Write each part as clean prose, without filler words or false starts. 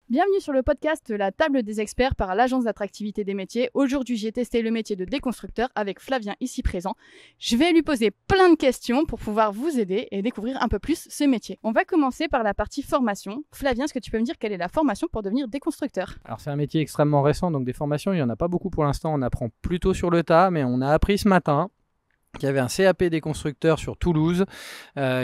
Bienvenue sur le podcast La Table des Experts par l'Agence d'attractivité des métiers. Aujourd'hui, j'ai testé le métier de déconstructeur avec Flavien ici présent. Je vais lui poser plein de questions pour pouvoir vous aider et découvrir un peu plus ce métier. On va commencer par la partie formation. Flavien, est-ce que tu peux me dire quelle est la formation pour devenir déconstructeur? Alors c'est un métier extrêmement récent, donc des formations, il n'y en a pas beaucoup pour l'instant. On apprend plutôt sur le tas, mais on a appris ce matin qu'il y avait un CAP déconstructeur sur Toulouse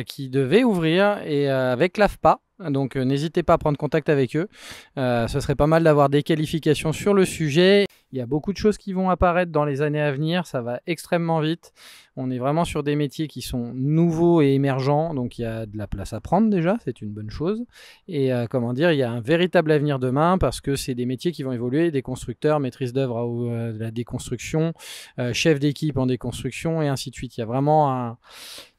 qui devait ouvrir et avec l'AFPA. Donc n'hésitez pas à prendre contact avec eux. Ce serait pas mal d'avoir des qualifications sur le sujet. Il y a beaucoup de choses qui vont apparaître dans les années à venir. Ça va extrêmement vite. On est vraiment sur des métiers qui sont nouveaux et émergents. Donc il y a de la place à prendre déjà. C'est une bonne chose. Et il y a un véritable avenir demain parce que c'est des métiers qui vont évoluer. Des constructeurs, maîtrise d'œuvre de la déconstruction, chef d'équipe en déconstruction et ainsi de suite. Il y a vraiment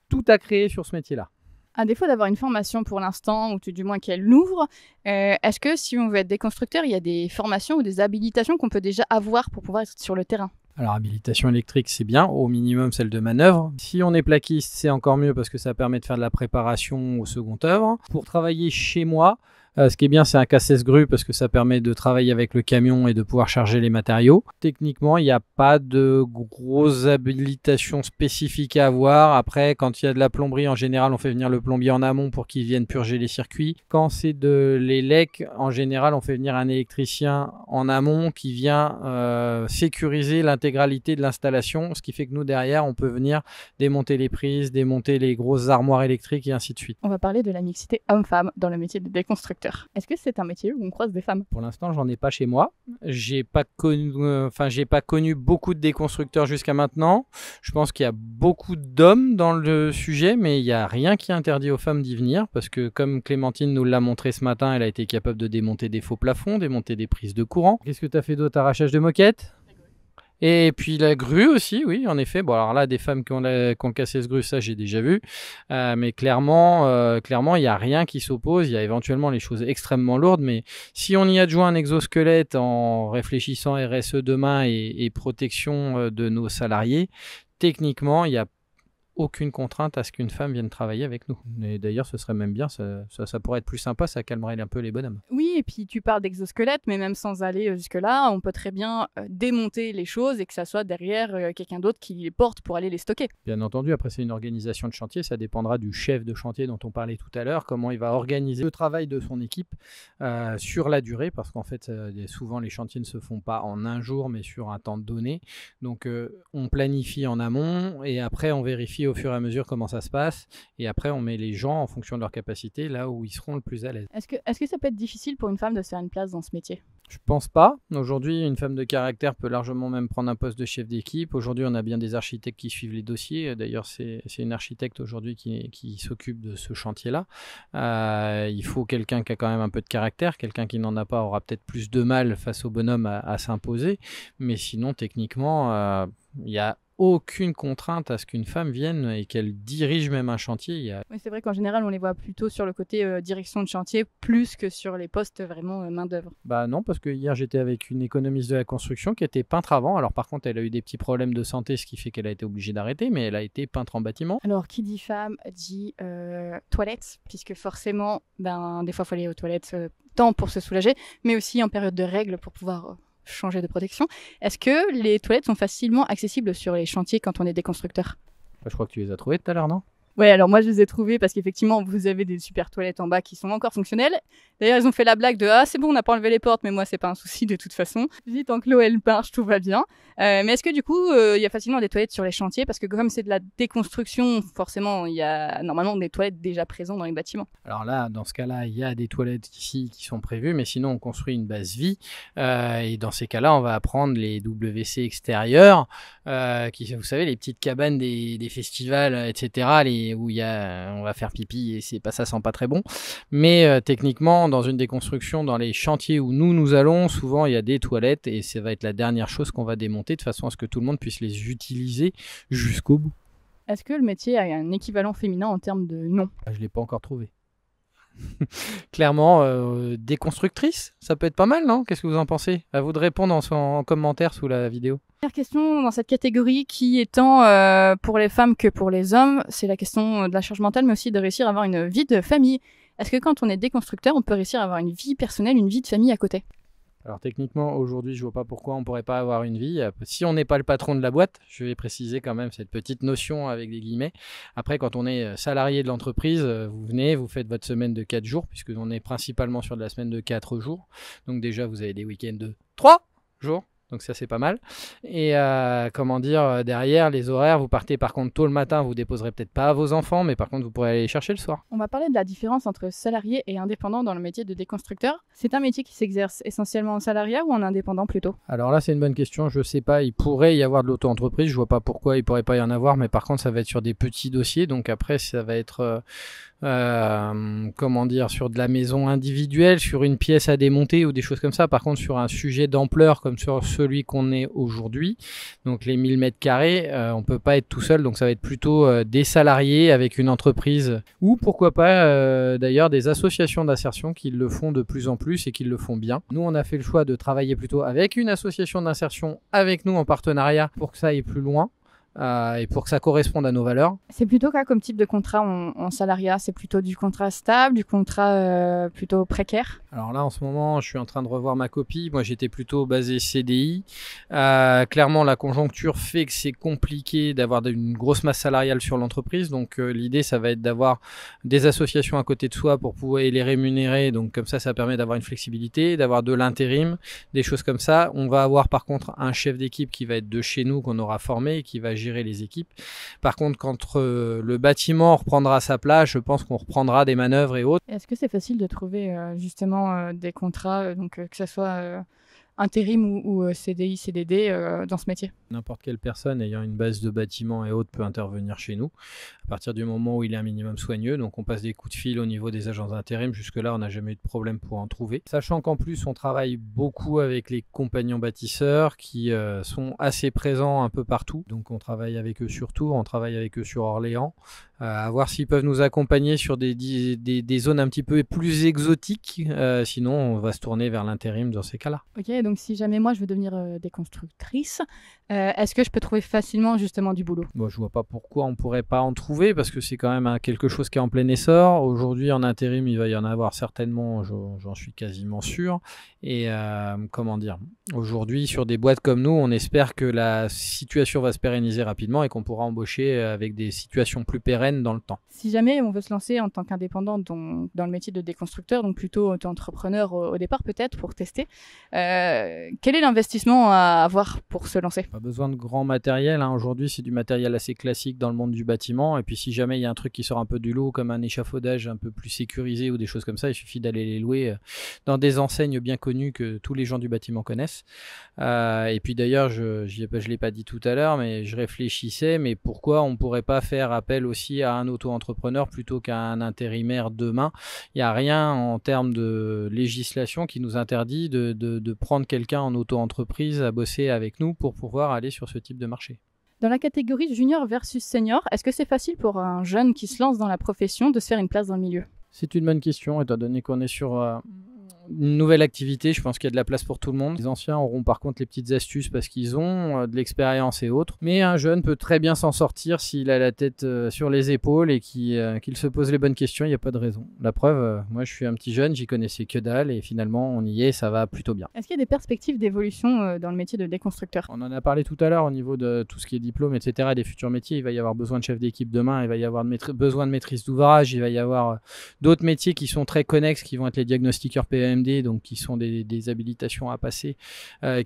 tout à créer sur ce métier-là. À défaut d'avoir une formation pour l'instant, ou tout du moins qu'elle l'ouvre, est-ce que si on veut être déconstructeur, il y a des formations ou des habilitations qu'on peut déjà avoir pour pouvoir être sur le terrain? Alors, habilitation électrique, c'est bien, au minimum celle de manœuvre. Si on est plaquiste, c'est encore mieux parce que ça permet de faire de la préparation au second œuvre. Pour travailler chez moi, ce qui est bien, c'est un casse-grue parce que ça permet de travailler avec le camion et de pouvoir charger les matériaux. Techniquement, il n'y a pas de grosses habilitations spécifiques à avoir. Après, quand il y a de la plomberie, en général, on fait venir le plombier en amont pour qu'il vienne purger les circuits. Quand c'est de l'élec, en général, on fait venir un électricien en amont qui vient sécuriser l'intégralité de l'installation, ce qui fait que nous, derrière, on peut venir démonter les prises, démonter les grosses armoires électriques et ainsi de suite. On va parler de la mixité homme-femme dans le métier de déconstructeur. Est-ce que c'est un métier où on croise des femmes? Pour l'instant, j'en ai pas chez moi. J'ai pas connu beaucoup de déconstructeurs jusqu'à maintenant. Je pense qu'il y a beaucoup d'hommes dans le sujet, mais il n'y a rien qui interdit aux femmes d'y venir parce que, comme Clémentine nous l'a montré ce matin, elle a été capable de démonter des faux plafonds, démonter des prises de courant. Qu'est-ce que tu as fait d'autre? Arrachage de moquette? Et puis la grue aussi, oui, en effet. Bon, alors là, des femmes qui ont cassé ce grue, ça, j'ai déjà vu. Mais clairement, il n'y a rien qui s'oppose. Il y a éventuellement les choses extrêmement lourdes. Mais si on y adjoint un exosquelette en réfléchissant RSE demain et protection de nos salariés, techniquement, il n'y a aucune contrainte à ce qu'une femme vienne travailler avec nous. Et d'ailleurs, ce serait même bien, ça pourrait être plus sympa, ça calmerait un peu les bonhommes. Oui, et puis tu parles d'exosquelette, mais même sans aller jusque-là, on peut très bien démonter les choses et que ça soit derrière quelqu'un d'autre qui les porte pour aller les stocker. Bien entendu, après c'est une organisation de chantier, ça dépendra du chef de chantier dont on parlait tout à l'heure, comment il va organiser le travail de son équipe sur la durée, parce qu'en fait, souvent les chantiers ne se font pas en un jour, mais sur un temps donné. Donc on planifie en amont et après on vérifie au fur et à mesure comment ça se passe et après on met les gens en fonction de leur capacité là où ils seront le plus à l'aise. Est-ce que ça peut être difficile pour une femme de se faire une place dans ce métier? Je pense pas. Aujourd'hui, une femme de caractère peut largement même prendre un poste de chef d'équipe. Aujourd'hui, on a bien des architectes qui suivent les dossiers. D'ailleurs, c'est une architecte aujourd'hui qui s'occupe de ce chantier-là. Il faut quelqu'un qui a quand même un peu de caractère. Quelqu'un qui n'en a pas aura peut-être plus de mal face au bonhomme à s'imposer. Mais sinon, techniquement, il y a aucune contrainte à ce qu'une femme vienne et qu'elle dirige même un chantier. Oui, c'est vrai qu'en général, on les voit plutôt sur le côté direction de chantier plus que sur les postes vraiment main-d'œuvre. Bah non, parce que hier, j'étais avec une économiste de la construction qui était peintre avant. Alors par contre, elle a eu des petits problèmes de santé, ce qui fait qu'elle a été obligée d'arrêter, mais elle a été peintre en bâtiment. Alors, qui dit femme dit toilettes, puisque forcément, des fois, il faut aller aux toilettes tant pour se soulager, mais aussi en période de règles pour pouvoir changer de protection. Est-ce que les toilettes sont facilement accessibles sur les chantiers quand on est déconstructeur? Je crois que tu les as trouvées tout à l'heure, non? Ouais, alors moi je les ai trouvées parce qu'effectivement vous avez des super toilettes en bas qui sont encore fonctionnelles. D'ailleurs ils ont fait la blague de c'est bon on n'a pas enlevé les portes, mais moi c'est pas un souci de toute façon. Je dis tant que l'eau elle marche tout va bien. Mais est-ce que du coup il y a facilement des toilettes sur les chantiers parce que comme c'est de la déconstruction, forcément il y a normalement des toilettes déjà présentes dans les bâtiments. Alors là dans ce cas-là il y a des toilettes ici qui sont prévues, mais sinon on construit une base vie et dans ces cas-là on va prendre les WC extérieurs qui vous savez les petites cabanes des festivals etc. Où on va faire pipi et ça sent pas très bon. Mais techniquement, dans une déconstruction, dans les chantiers où nous allons, souvent il y a des toilettes et ça va être la dernière chose qu'on va démonter de façon à ce que tout le monde puisse les utiliser jusqu'au bout. Est-ce que le métier a un équivalent féminin en termes de nom? Je l'ai pas encore trouvé. Clairement, déconstructrice, ça peut être pas mal, non? Qu'est-ce que vous en pensez? À vous de répondre en commentaire sous la vidéo. Dernière question dans cette catégorie qui est tant pour les femmes que pour les hommes, c'est la question de la charge mentale, mais aussi de réussir à avoir une vie de famille. Est-ce que quand on est déconstructeur, on peut réussir à avoir une vie personnelle, une vie de famille à côté? Alors techniquement, aujourd'hui, je vois pas pourquoi on pourrait pas avoir une vie. Si on n'est pas le patron de la boîte, je vais préciser quand même cette petite notion avec des guillemets. Après, quand on est salarié de l'entreprise, vous venez, vous faites votre semaine de 4 jours, puisque on est principalement sur de la semaine de 4 jours. Donc déjà, vous avez des week-ends de 3 jours. Donc ça, c'est pas mal. Et derrière, les horaires, vous partez par contre tôt le matin, vous déposerez peut-être pas vos enfants, mais par contre, vous pourrez aller les chercher le soir. On va parler de la différence entre salarié et indépendant dans le métier de déconstructeur. C'est un métier qui s'exerce essentiellement en salariat ou en indépendant plutôt? Alors là, c'est une bonne question. Je sais pas, il pourrait y avoir de l'auto-entreprise. Je vois pas pourquoi il pourrait pas y en avoir, mais par contre, ça va être sur des petits dossiers. Donc après, ça va être sur de la maison individuelle, sur une pièce à démonter ou des choses comme ça. Par contre, sur un sujet d'ampleur comme sur celui qu'on est aujourd'hui, donc les 1000 mètres carrés, on peut pas être tout seul. Donc ça va être plutôt des salariés avec une entreprise ou pourquoi pas d'ailleurs des associations d'insertion qui le font de plus en plus et qui le font bien. Nous, on a fait le choix de travailler plutôt avec une association d'insertion avec nous en partenariat pour que ça aille plus loin. Et pour que ça corresponde à nos valeurs. C'est plutôt quoi comme type de contrat en salariat? C'est plutôt du contrat stable, du contrat plutôt précaire? Alors là, en ce moment, je suis en train de revoir ma copie. Moi, j'étais plutôt basé CDI. Clairement, la conjoncture fait que c'est compliqué d'avoir une grosse masse salariale sur l'entreprise. Donc, l'idée, ça va être d'avoir des associations à côté de soi pour pouvoir les rémunérer. Donc, comme ça permet d'avoir une flexibilité, d'avoir de l'intérim, des choses comme ça. On va avoir par contre un chef d'équipe qui va être de chez nous, qu'on aura formé et qui va gérer les équipes. Par contre, quand le bâtiment reprendra sa place, je pense qu'on reprendra des manœuvres et autres. Est-ce que c'est facile de trouver justement des contrats, que ce soit intérim ou CDI, CDD dans ce métier? N'importe quelle personne ayant une base de bâtiment et autres peut intervenir chez nous à partir du moment où il est un minimum soigneux. Donc on passe des coups de fil au niveau des agences d'intérim. Jusque-là, on n'a jamais eu de problème pour en trouver. Sachant qu'en plus, on travaille beaucoup avec les compagnons bâtisseurs qui sont assez présents un peu partout. Donc on travaille avec eux sur Tours, on travaille avec eux sur Orléans. À voir s'ils peuvent nous accompagner sur des zones un petit peu plus exotiques. Sinon, on va se tourner vers l'intérim dans ces cas-là. Ok, donc si jamais moi je veux devenir déconstructrice, est-ce que je peux trouver facilement justement du boulot? Bon, je vois pas pourquoi on pourrait pas en trouver parce que c'est quand même quelque chose qui est en plein essor. Aujourd'hui, en intérim, il va y en avoir certainement, j'en suis quasiment sûr. Et aujourd'hui, sur des boîtes comme nous, on espère que la situation va se pérenniser rapidement et qu'on pourra embaucher avec des situations plus pérennes dans le temps. Si jamais on veut se lancer en tant qu'indépendant dans le métier de déconstructeur, donc plutôt auto-entrepreneur au départ peut-être pour tester, quel est l'investissement à avoir pour se lancer? Pas besoin de grand matériel. Aujourd'hui, c'est du matériel assez classique dans le monde du bâtiment. Et puis, si jamais il y a un truc qui sort un peu du lot, comme un échafaudage un peu plus sécurisé ou des choses comme ça, il suffit d'aller les louer dans des enseignes bien connues que tous les gens du bâtiment connaissent. Et puis d'ailleurs, je l'ai pas dit tout à l'heure, mais je réfléchissais, mais pourquoi on pourrait pas faire appel aussi à un auto-entrepreneur plutôt qu'à un intérimaire demain? Il n'y a rien en termes de législation qui nous interdit de prendre quelqu'un en auto-entreprise à bosser avec nous pour pouvoir aller sur ce type de marché. Dans la catégorie junior versus senior, est-ce que c'est facile pour un jeune qui se lance dans la profession de se faire une place dans le milieu? C'est une bonne question, étant donné qu'on est sur une nouvelle activité. Je pense qu'il y a de la place pour tout le monde. Les anciens auront par contre les petites astuces parce qu'ils ont de l'expérience et autres. Mais un jeune peut très bien s'en sortir s'il a la tête sur les épaules et qu'il se pose les bonnes questions. Il n'y a pas de raison. La preuve, moi je suis un petit jeune, j'y connaissais que dalle et finalement on y est, ça va plutôt bien. Est-ce qu'il y a des perspectives d'évolution dans le métier de déconstructeur? On en a parlé tout à l'heure au niveau de tout ce qui est diplôme, etc. des futurs métiers. Il va y avoir besoin de chef d'équipe demain, il va y avoir besoin de maîtrise d'ouvrage, il va y avoir d'autres métiers qui sont très connexes, qui vont être les diagnostiqueurs PEMD, donc qui sont des habilitations à passer,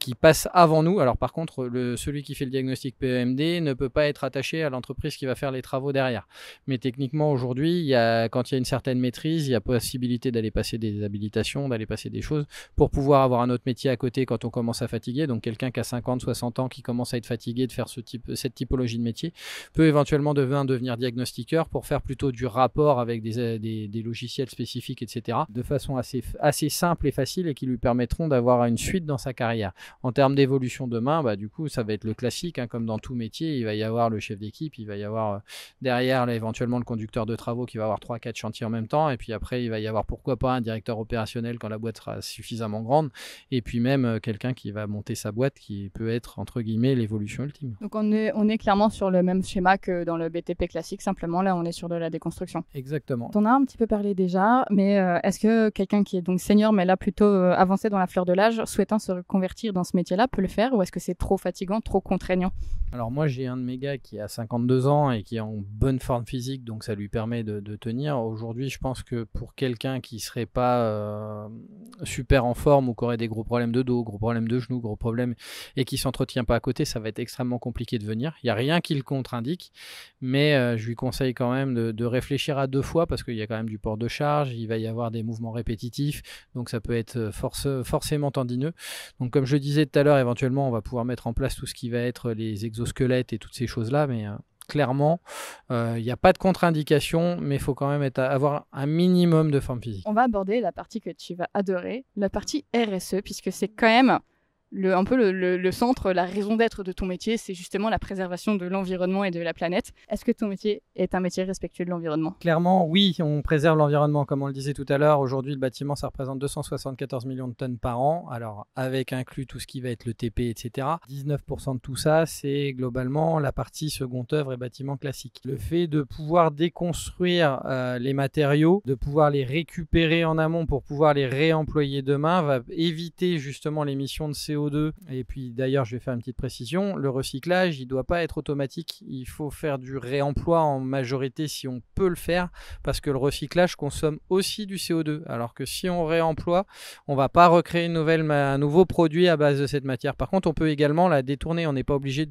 qui passent avant nous. Alors par contre, celui qui fait le diagnostic PEMD ne peut pas être attaché à l'entreprise qui va faire les travaux derrière. Mais techniquement aujourd'hui, quand il y a une certaine maîtrise, il y a possibilité d'aller passer des habilitations, d'aller passer des choses pour pouvoir avoir un autre métier à côté quand on commence à fatiguer. Donc quelqu'un qui a 50, 60 ans qui commence à être fatigué de faire cette typologie de métier peut éventuellement devenir diagnostiqueur pour faire plutôt du rapport avec des logiciels spécifiques, etc. de façon assez simples et faciles et qui lui permettront d'avoir une suite dans sa carrière. En termes d'évolution demain, du coup, ça va être le classique, comme dans tout métier, il va y avoir le chef d'équipe, il va y avoir derrière là, éventuellement le conducteur de travaux qui va avoir 3-4 chantiers en même temps, et puis après il va y avoir pourquoi pas un directeur opérationnel quand la boîte sera suffisamment grande, et puis même quelqu'un qui va monter sa boîte qui peut être entre guillemets l'évolution ultime. Donc on est clairement sur le même schéma que dans le BTP classique, simplement là on est sur de la déconstruction. Exactement. On a un petit peu parlé déjà, mais est-ce que quelqu'un qui est donc senior mais là plutôt avancé dans la fleur de l'âge, souhaitant se reconvertir dans ce métier-là, peut le faire, ou est-ce que c'est trop fatigant, trop contraignant? Alors moi j'ai un de mes gars qui a 52 ans et qui est en bonne forme physique, donc ça lui permet de tenir. Aujourd'hui je pense que pour quelqu'un qui serait pas super en forme ou qui aurait des gros problèmes de dos, gros problèmes de genoux, gros problèmes et qui s'entretient pas à côté, ça va être extrêmement compliqué de venir. Il n'y a rien qui le contre-indique, mais je lui conseille quand même de réfléchir à 2 fois parce qu'il y a quand même du port de charge, il va y avoir des mouvements répétitifs, donc ça peut être forcément tendineux. Donc comme je le disais tout à l'heure, éventuellement on va pouvoir mettre en place tout ce qui va être les exosquelettes et toutes ces choses-là, mais clairement, il n'y a pas de contre-indication, mais il faut quand même avoir un minimum de forme physique. On va aborder la partie que tu vas adorer, la partie RSE, puisque c'est quand même un peu le centre, la raison d'être de ton métier, c'est justement la préservation de l'environnement et de la planète. Est-ce que ton métier est un métier respectueux de l'environnement? Clairement, oui, on préserve l'environnement. Comme on le disait tout à l'heure, aujourd'hui, le bâtiment, ça représente 274 millions de tonnes par an. Alors, avec inclus tout ce qui va être le TP, etc. 19% de tout ça, c'est globalement la partie second œuvre et bâtiment classique. Le fait de pouvoir déconstruire les matériaux, de pouvoir les récupérer en amont pour pouvoir les réemployer demain, va éviter justement l'émission de CO2. Et puis d'ailleurs, je vais faire une petite précision, le recyclage, il ne doit pas être automatique. Il faut faire du réemploi en majorité si on peut le faire, parce que le recyclage consomme aussi du CO2. Alors que si on réemploie, on ne va pas recréer un nouveau produit à base de cette matière. Par contre, on peut également la détourner. On n'est pas obligé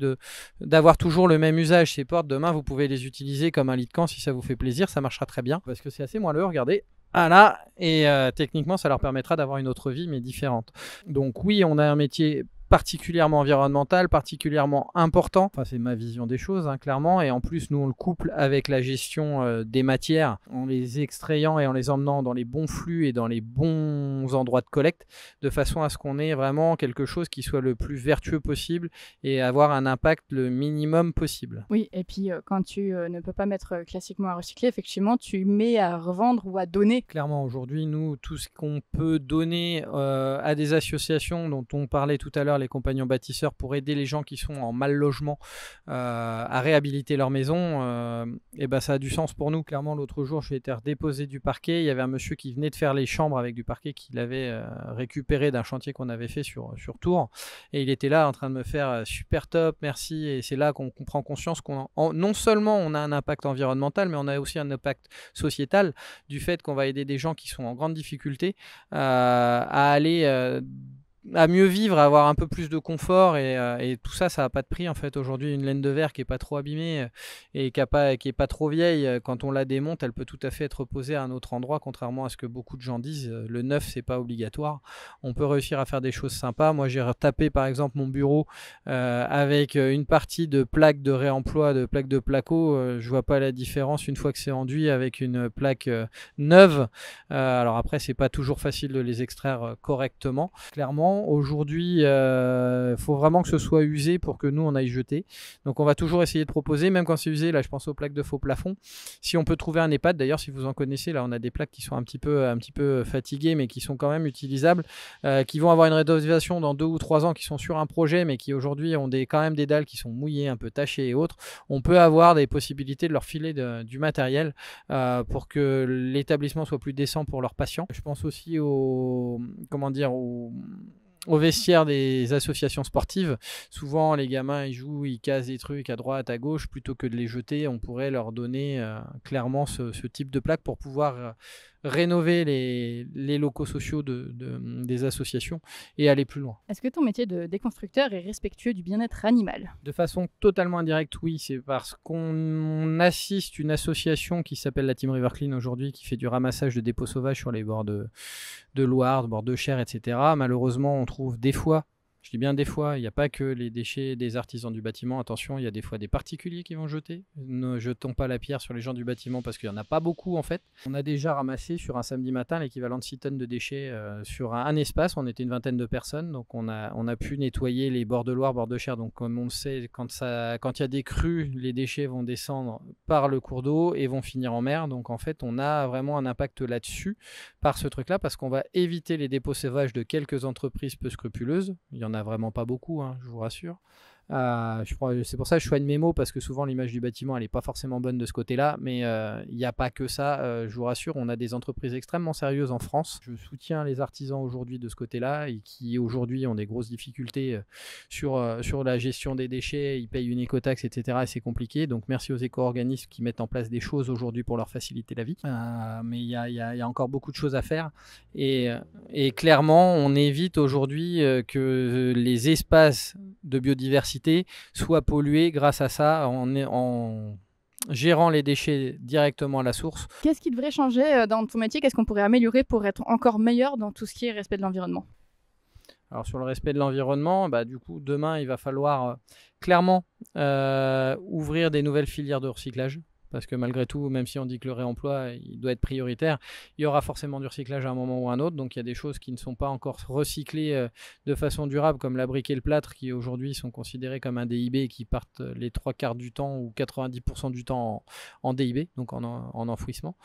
d'avoir toujours le même usage. Ces portes, demain, vous pouvez les utiliser comme un lit de camp si ça vous fait plaisir. Ça marchera très bien, parce que c'est assez moelleux, regardez. Ah là, et techniquement, ça leur permettra d'avoir une autre vie, mais différente. Donc oui, on a un métier particulièrement environnemental, particulièrement important. Enfin, c'est ma vision des choses, clairement. Et en plus, nous, on le couple avec la gestion des matières, en les extrayant et en les emmenant dans les bons flux et dans les bons endroits de collecte, de façon à ce qu'on ait vraiment quelque chose qui soit le plus vertueux possible et avoir un impact le minimum possible. Oui, et puis quand tu ne peux pas mettre classiquement à recycler, effectivement, tu mets à revendre ou à donner. Clairement, aujourd'hui, nous, tout ce qu'on peut donner à des associations dont on parlait tout à l'heure, les compagnons bâtisseurs, pour aider les gens qui sont en mal logement à réhabiliter leur maison, et ben ça a du sens pour nous. Clairement, l'autre jour, j'ai été redéposé du parquet. Il y avait un monsieur qui venait de faire les chambres avec du parquet qu'il avait récupéré d'un chantier qu'on avait fait sur Tours. Et il était là en train de me faire super top, merci. Et c'est là qu'on prend conscience non seulement on a un impact environnemental, mais on a aussi un impact sociétal du fait qu'on va aider des gens qui sont en grande difficulté à aller à mieux vivre, à avoir un peu plus de confort et tout ça, ça n'a pas de prix en fait. Aujourd'hui, une laine de verre qui est pas trop abîmée et qui est pas trop vieille, quand on la démonte, elle peut tout à fait être posée à un autre endroit, contrairement à ce que beaucoup de gens disent. Le neuf, c'est pas obligatoire. On peut réussir à faire des choses sympas. Moi, j'ai retapé par exemple mon bureau avec une partie de plaques de réemploi, de plaques de placo. Je vois pas la différence une fois que c'est enduit avec une plaque neuve. Alors après, c'est pas toujours facile de les extraire correctement. Clairement, aujourd'hui, faut vraiment que ce soit usé pour que nous on aille jeter. Donc on va toujours essayer de proposer, même quand c'est usé. Là, je pense aux plaques de faux plafond. Si on peut trouver un EHPAD, d'ailleurs, si vous en connaissez, là, on a des plaques qui sont un petit peu fatiguées, mais qui sont quand même utilisables, qui vont avoir une rénovation dans 2 ou 3 ans, qui sont sur un projet, mais qui aujourd'hui ont quand même des dalles qui sont mouillées, un peu tachées et autres. On peut avoir des possibilités de leur filer du matériel pour que l'établissement soit plus décent pour leurs patients. Je pense aussi au vestiaire des associations sportives. Souvent, les gamins, ils jouent, ils cassent des trucs à droite, à gauche. Plutôt que de les jeter, on pourrait leur donner clairement ce type de plaque pour pouvoir rénover les locaux sociaux des associations et aller plus loin. Est-ce que ton métier de déconstructeur est respectueux du bien-être animal? De façon totalement indirecte, oui. C'est parce qu'on assiste une association qui s'appelle la Team River Clean aujourd'hui, qui fait du ramassage de dépôts sauvages sur les bords de Loire, de bords de Cher, etc. Malheureusement, on trouve des fois Je dis bien des fois, il n'y a pas que les déchets des artisans du bâtiment. Attention, il y a des fois des particuliers qui vont jeter. Ne jetons pas la pierre sur les gens du bâtiment parce qu'il n'y en a pas beaucoup en fait. On a déjà ramassé sur un samedi matin l'équivalent de 6 tonnes de déchets sur un espace. On était une vingtaine de personnes, donc on a pu nettoyer les bords de Loire, bords de Cher. Donc comme on le sait, quand il y a des crues, les déchets vont descendre par le cours d'eau et vont finir en mer. Donc en fait, on a vraiment un impact là-dessus par ce truc-là parce qu'on va éviter les dépôts sauvages de quelques entreprises peu scrupuleuses. Il n'y en a vraiment pas beaucoup, hein, je vous rassure. C'est pour ça que je soigne mes mots parce que souvent l'image du bâtiment elle n'est pas forcément bonne de ce côté-là, mais il n'y a pas que ça. Je vous rassure, on a des entreprises extrêmement sérieuses en France. Je soutiens les artisans aujourd'hui de ce côté-là et qui aujourd'hui ont des grosses difficultés sur la gestion des déchets. Ils payent une écotaxe, etc. et c'est compliqué. Donc merci aux éco-organismes qui mettent en place des choses aujourd'hui pour leur faciliter la vie. Mais il y a encore beaucoup de choses à faire et clairement on évite aujourd'hui que les espaces de biodiversité soit pollué grâce à ça en gérant les déchets directement à la source. Qu'est-ce qui devrait changer dans ton métier? Qu'est-ce qu'on pourrait améliorer pour être encore meilleur dans tout ce qui est respect de l'environnement? Alors sur le respect de l'environnement, du coup demain il va falloir clairement ouvrir des nouvelles filières de recyclage. Parce que malgré tout, même si on dit que le réemploi il doit être prioritaire, il y aura forcément du recyclage à un moment ou à un autre. Donc il y a des choses qui ne sont pas encore recyclées de façon durable, comme la brique et le plâtre, qui aujourd'hui sont considérés comme un DIB et qui partent les 3/4 du temps ou 90% du temps en DIB, donc en enfouissement.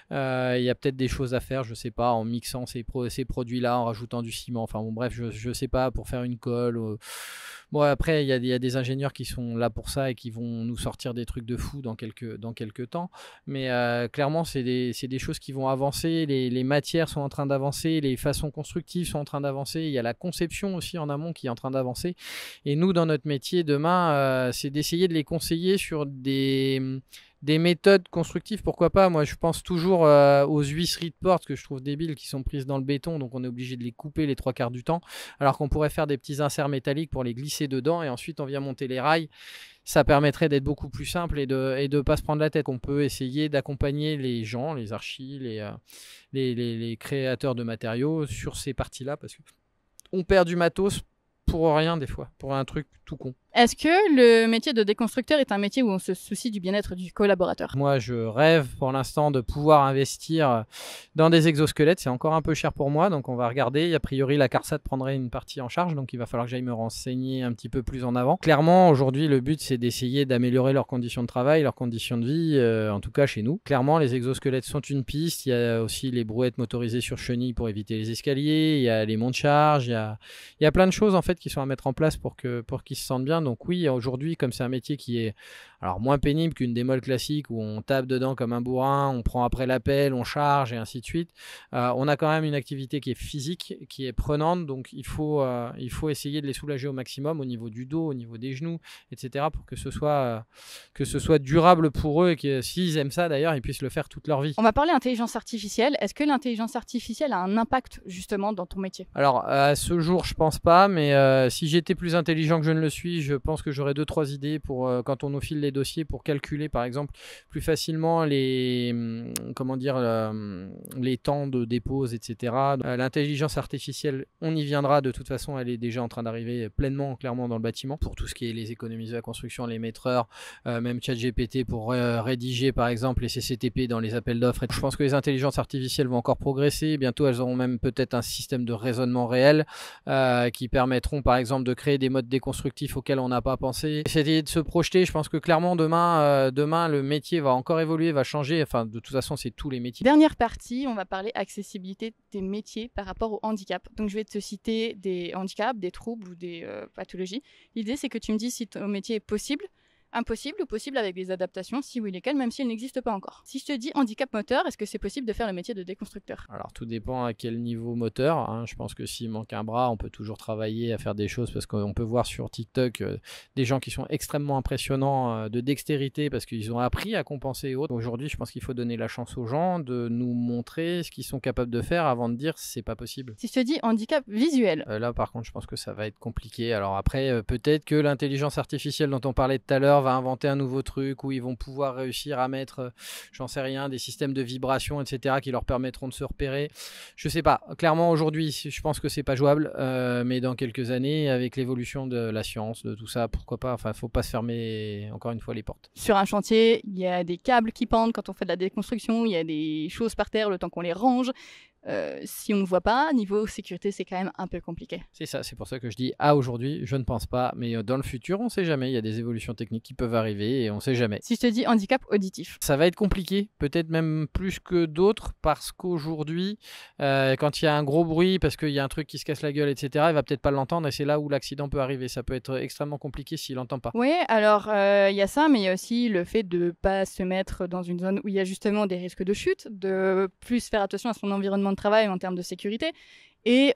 Il y a peut-être des choses à faire, je ne sais pas, en mixant ces produits-là, en rajoutant du ciment. Enfin bon, bref, je ne sais pas, pour faire une colle. Bon, après, il y a des ingénieurs qui sont là pour ça et qui vont nous sortir des trucs de fou dans quelques temps. Mais clairement, c'est des choses qui vont avancer. Les matières sont en train d'avancer. Les façons constructives sont en train d'avancer. Il y a la conception aussi en amont qui est en train d'avancer. Et nous, dans notre métier, demain, c'est d'essayer de les conseiller sur des méthodes constructives, pourquoi pas. Moi je pense toujours aux huisseries de porte que je trouve débiles, qui sont prises dans le béton, donc on est obligé de les couper les 3/4 du temps, alors qu'on pourrait faire des petits inserts métalliques pour les glisser dedans et ensuite on vient monter les rails. Ça permettrait d'être beaucoup plus simple et de pas se prendre la tête. On peut essayer d'accompagner les gens, les archis, les créateurs de matériaux sur ces parties-là, parce qu'on perd du matos pour rien des fois, pour un truc tout con. Est-ce que le métier de déconstructeur est un métier où on se soucie du bien-être du collaborateur? Moi, je rêve pour l'instant de pouvoir investir dans des exosquelettes. C'est encore un peu cher pour moi, donc on va regarder. A priori, la CARSAT prendrait une partie en charge, donc il va falloir que j'aille me renseigner un petit peu plus en avant. Clairement, aujourd'hui, le but, c'est d'essayer d'améliorer leurs conditions de travail, leurs conditions de vie, en tout cas chez nous. Clairement, les exosquelettes sont une piste. Il y a aussi les brouettes motorisées sur chenilles pour éviter les escaliers. Il y a les monts de charge. Il y a plein de choses en fait qui sont à mettre en place pour qu'ils se sentent bien. Donc oui, aujourd'hui, comme c'est un métier qui est alors moins pénible qu'une démol classique où on tape dedans comme un bourrin, on prend après l'appel, on charge et ainsi de suite, on a quand même une activité qui est physique, qui est prenante, donc il faut essayer de les soulager au maximum au niveau du dos, au niveau des genoux, etc. pour que ce soit durable pour eux et que s'ils aiment ça d'ailleurs, ils puissent le faire toute leur vie. On va parler intelligence artificielle. Est-ce que l'intelligence artificielle a un impact justement dans ton métier? Alors à ce jour, je pense pas, mais si j'étais plus intelligent que je ne le suis, je pense que j'aurais 2-3 idées pour quand on nous file les dossiers pour calculer par exemple plus facilement les temps de dépose, etc. L'intelligence artificielle, on y viendra, de toute façon elle est déjà en train d'arriver pleinement, clairement dans le bâtiment pour tout ce qui est les économies de la construction, les maîtres-heures, même ChatGPT pour rédiger par exemple les CCTP dans les appels d'offres. Je pense que les intelligences artificielles vont encore progresser, bientôt elles auront même peut-être un système de raisonnement réel qui permettront par exemple de créer des modes déconstructifs auxquels on n'a pas pensé. Essayer de se projeter, je pense que clairement demain le métier va encore évoluer, va changer, enfin de toute façon c'est tous les métiers. Dernière partie, on va parler accessibilité des métiers par rapport au handicap. Donc je vais te citer des handicaps, des troubles ou des pathologies. L'idée c'est que tu me dis si ton métier est possible, impossible ou possible avec des adaptations, si oui lesquelles, même s'il n'existe pas encore. Si je te dis handicap moteur, est-ce que c'est possible de faire le métier de déconstructeur? Alors tout dépend à quel niveau moteur, hein. Je pense que s'il manque un bras, on peut toujours travailler à faire des choses parce qu'on peut voir sur TikTok des gens qui sont extrêmement impressionnants de dextérité parce qu'ils ont appris à compenser et autres. Aujourd'hui, je pense qu'il faut donner la chance aux gens de nous montrer ce qu'ils sont capables de faire avant de dire c'est pas possible. Si je te dis handicap visuel, là par contre, je pense que ça va être compliqué. Alors après, peut-être que l'intelligence artificielle dont on parlait tout à l'heure ingénieur va inventer un nouveau truc où ils vont pouvoir réussir à mettre, j'en sais rien, des systèmes de vibration, etc., qui leur permettront de se repérer. Je sais pas. Clairement, aujourd'hui, je pense que c'est pas jouable, mais dans quelques années, avec l'évolution de la science, de tout ça, pourquoi pas. Enfin, faut pas se fermer encore une fois les portes. Sur un chantier, il y a des câbles qui pendent quand on fait de la déconstruction, il y a des choses par terre le temps qu'on les range. Si on ne voit pas, niveau sécurité, c'est quand même un peu compliqué. C'est ça, c'est pour ça que je dis aujourd'hui, je ne pense pas, mais dans le futur, on sait jamais, il y a des évolutions techniques qui peuvent arriver et on sait jamais. Si je te dis handicap auditif. Ça va être compliqué, peut-être même plus que d'autres, parce qu'aujourd'hui, quand il y a un gros bruit, parce qu'il y a un truc qui se casse la gueule, etc., il va peut-être pas l'entendre et c'est là où l'accident peut arriver. Ça peut être extrêmement compliqué s'il l'entend pas. Oui, alors il y a ça, mais il y a aussi le fait de ne pas se mettre dans une zone où il y a justement des risques de chute, de plus faire attention à son environnement de travail en termes de sécurité. Et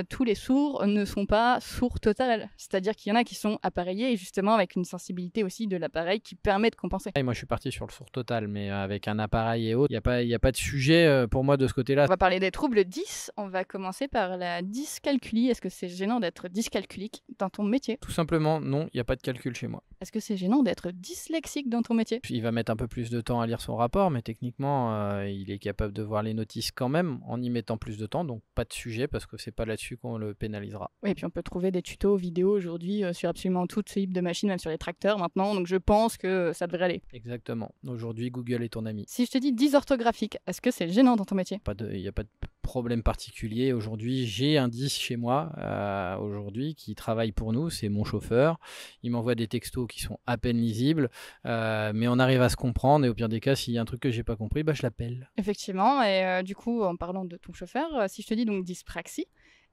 tous les sourds ne sont pas sourds total. C'est-à-dire qu'il y en a qui sont appareillés et justement avec une sensibilité aussi de l'appareil qui permet de compenser. Et moi je suis parti sur le sourd total, mais avec un appareil et autres, il n'y a pas de sujet pour moi de ce côté-là. On va parler des troubles 10. On va commencer par la dyscalculie. Est-ce que c'est gênant d'être dyscalculique dans ton métier? Tout simplement, non, il n'y a pas de calcul chez moi. Est-ce que c'est gênant d'être dyslexique dans ton métier? Il va mettre un peu plus de temps à lire son rapport, mais techniquement, il est capable de voir les notices quand même en y mettant plus de temps, donc pas de sujet parce que c'est pas là-dessus qu'on le pénalisera. Oui, et puis on peut trouver des tutos vidéo aujourd'hui sur absolument tout type de machines, même sur les tracteurs maintenant, donc je pense que ça devrait aller. Exactement. Aujourd'hui, Google est ton ami. Si je te dis dysorthographique, est-ce que c'est gênant dans ton métier? Il n'y a pas de problème particulier. Aujourd'hui, j'ai un 10 chez moi, aujourd'hui, qui travaille pour nous, c'est mon chauffeur. Il m'envoie des textos qui sont à peine lisibles, mais on arrive à se comprendre, et au pire des cas, s'il y a un truc que j'ai pas compris, je l'appelle. Effectivement, et du coup, en parlant de ton chauffeur, si je te dis donc dyspraxie,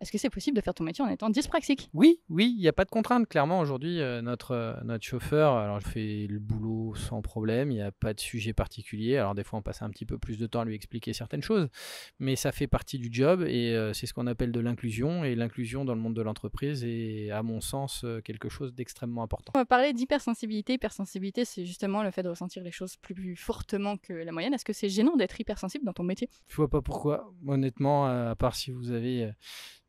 est-ce que c'est possible de faire ton métier en étant dyspraxique? Oui, il n'y a pas de contrainte. Clairement, aujourd'hui, notre chauffeur, alors je fais le boulot sans problème, il n'y a pas de sujet particulier. Alors des fois, on passe un petit peu plus de temps à lui expliquer certaines choses, mais ça fait partie du job et c'est ce qu'on appelle de l'inclusion. Et l'inclusion dans le monde de l'entreprise est, à mon sens, quelque chose d'extrêmement important. On va parler d'hypersensibilité. Hypersensibilité, c'est justement le fait de ressentir les choses plus fortement que la moyenne. Est-ce que c'est gênant d'être hypersensible dans ton métier? Je vois pas pourquoi, honnêtement, à part si vous avez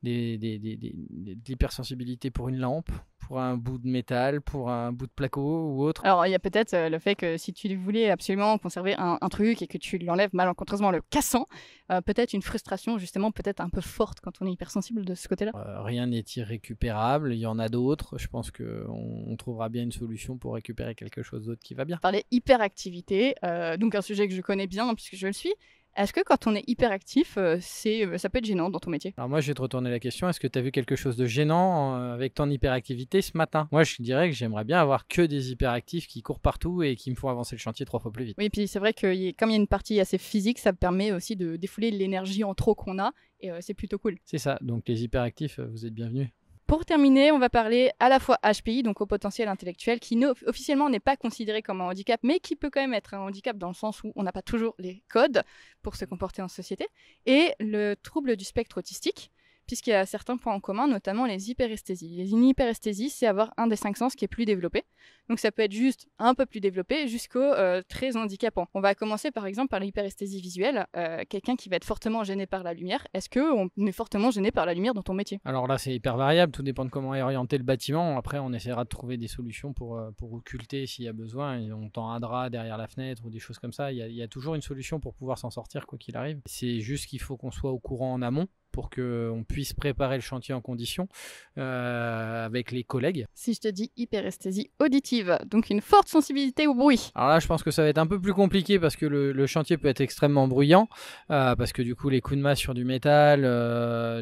de l'hypersensibilité pour une lampe, pour un bout de métal, pour un bout de placo ou autre. Alors il y a peut-être le fait que si tu voulais absolument conserver un truc et que tu l'enlèves malencontreusement en le cassant, peut-être une frustration justement peut-être un peu forte quand on est hypersensible de ce côté-là. Rien n'est irrécupérable, il y en a d'autres. Je pense qu'on trouvera bien une solution pour récupérer quelque chose d'autre qui va bien. Parler hyperactivité, donc un sujet que je connais bien puisque je le suis. Est-ce que quand on est hyperactif, ça peut être gênant dans ton métier? Alors moi, je vais te retourner la question. Est-ce que tu as vu quelque chose de gênant avec ton hyperactivité ce matin? Moi, je dirais que j'aimerais bien avoir que des hyperactifs qui courent partout et qui me font avancer le chantier 3 fois plus vite. Oui, et puis c'est vrai que comme il y a une partie assez physique, ça permet aussi de défouler l'énergie en trop qu'on a, et c'est plutôt cool. C'est ça, donc les hyperactifs, vous êtes bienvenus. Pour terminer, on va parler à la fois HPI, donc au potentiel intellectuel, qui officiellement n'est pas considéré comme un handicap, mais qui peut quand même être un handicap dans le sens où on n'a pas toujours les codes pour se comporter en société, et le trouble du spectre autistique, puisqu'il y a certains points en commun, notamment les hyperesthésies. Les hyperesthésies, c'est avoir un des 5 sens qui est plus développé. Donc ça peut être juste un peu plus développé jusqu'au très handicapant. On va commencer par exemple par l'hyperesthésie visuelle, quelqu'un qui va être fortement gêné par la lumière. Est-ce qu'on est fortement gêné par la lumière dans ton métier? Alors là, c'est hyper variable, tout dépend de comment est orienté le bâtiment. Après, on essaiera de trouver des solutions pour occulter s'il y a besoin. Et on tend un drap derrière la fenêtre ou des choses comme ça. Il y a toujours une solution pour pouvoir s'en sortir quoi qu'il arrive. C'est juste qu'il faut qu'on soit au courant en amont pour qu'on puisse préparer le chantier en conditions avec les collègues. Si je te dis hyperesthésie auditive, donc une forte sensibilité au bruit. Alors là, je pense que ça va être un peu plus compliqué parce que le chantier peut être extrêmement bruyant, parce que du coup, les coups de masse sur du métal,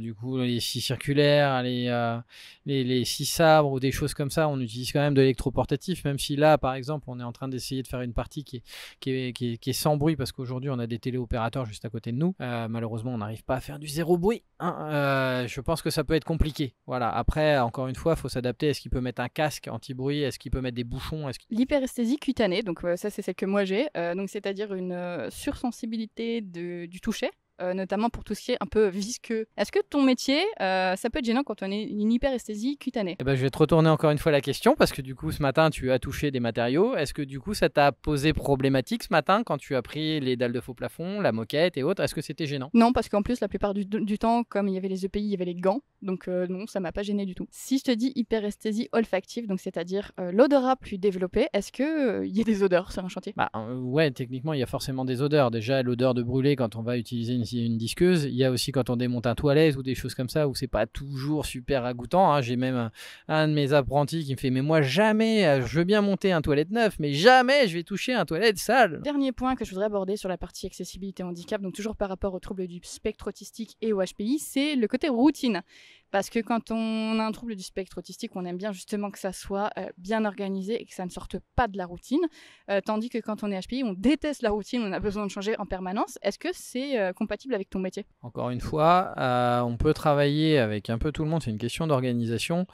du coup, les scies circulaires, les scies sabres ou des choses comme ça, on utilise quand même de l'électroportatif, même si là, par exemple, on est en train d'essayer de faire une partie qui est sans bruit parce qu'aujourd'hui, on a des téléopérateurs juste à côté de nous. Malheureusement, on n'arrive pas à faire du zéro bruit. Je pense que ça peut être compliqué. Voilà. Après, encore une fois, il faut s'adapter. Est-ce qu'il peut mettre un casque anti-bruit? Est-ce qu'il peut mettre des bouchons? L'hyperesthésie cutanée, donc ça c'est celle que moi j'ai, donc c'est-à-dire une sursensibilité du toucher. Notamment pour tout ce qui est un peu visqueux. Est-ce que ton métier, ça peut être gênant quand on est une hyperesthésie cutanée? Je vais te retourner encore une fois la question parce que du coup ce matin tu as touché des matériaux. Est-ce que du coup ça t'a posé problématique ce matin quand tu as pris les dalles de faux plafond, la moquette et autres? Est-ce que c'était gênant? Non, parce qu'en plus la plupart du temps, comme il y avait les EPI, il y avait les gants. Donc non, ça m'a pas gêné du tout. Si je te dis hyperesthésie olfactive, donc c'est-à-dire l'odorat plus développé, est-ce que y a des odeurs sur un chantier? Ouais, techniquement, il y a forcément des odeurs. Déjà, l'odeur de brûlé quand on va utiliser une disqueuse. Il y a aussi quand on démonte un toilette ou des choses comme ça où c'est pas toujours super ragoûtant, hein. J'ai même un de mes apprentis qui me fait « Mais moi, jamais, je veux bien monter un toilette neuf, mais jamais je vais toucher un toilette sale !» Dernier point que je voudrais aborder sur la partie accessibilité handicap, donc toujours par rapport aux troubles du spectre autistique et au HPI, c'est le côté routine. Parce que quand on a un trouble du spectre autistique, on aime bien justement que ça soit bien organisé et que ça ne sorte pas de la routine. Tandis que quand on est HPI, on déteste la routine, on a besoin de changer en permanence. Est-ce que c'est compatible avec ton métier? Encore une fois, on peut travailler avec un peu tout le monde, c'est une question d'organisation.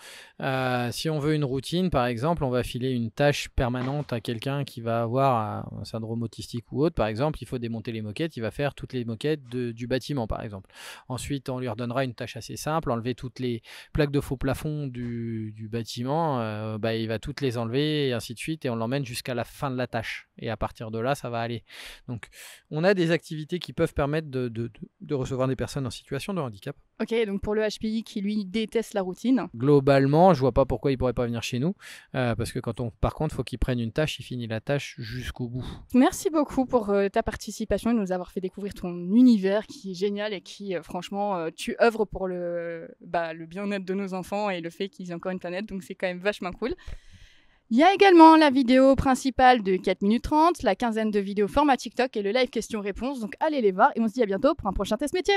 Si on veut une routine, par exemple, on va filer une tâche permanente à quelqu'un qui va avoir un syndrome autistique ou autre. Par exemple, il faut démonter les moquettes, il va faire toutes les moquettes du bâtiment, par exemple. Ensuite, on lui redonnera une tâche assez simple, enlever toutes les plaques de faux plafond du bâtiment, il va toutes les enlever et ainsi de suite, et on l'emmène jusqu'à la fin de la tâche. Et à partir de là, ça va aller. Donc, on a des activités qui peuvent permettre de recevoir des personnes en situation de handicap. Ok, donc pour le HPI qui lui déteste la routine. Globalement, je vois pas pourquoi il pourrait pas venir chez nous, parce que par contre, faut qu'il prenne une tâche, il finit la tâche jusqu'au bout. Merci beaucoup pour ta participation et nous avoir fait découvrir ton univers qui est génial et qui, franchement, tu œuvres pour le bien-être de nos enfants et le fait qu'ils aient encore une planète, donc c'est quand même vachement cool. Il y a également la vidéo principale de 4 minutes 30, la quinzaine de vidéos format TikTok et le live questions-réponses, donc allez les voir et on se dit à bientôt pour un prochain test métier.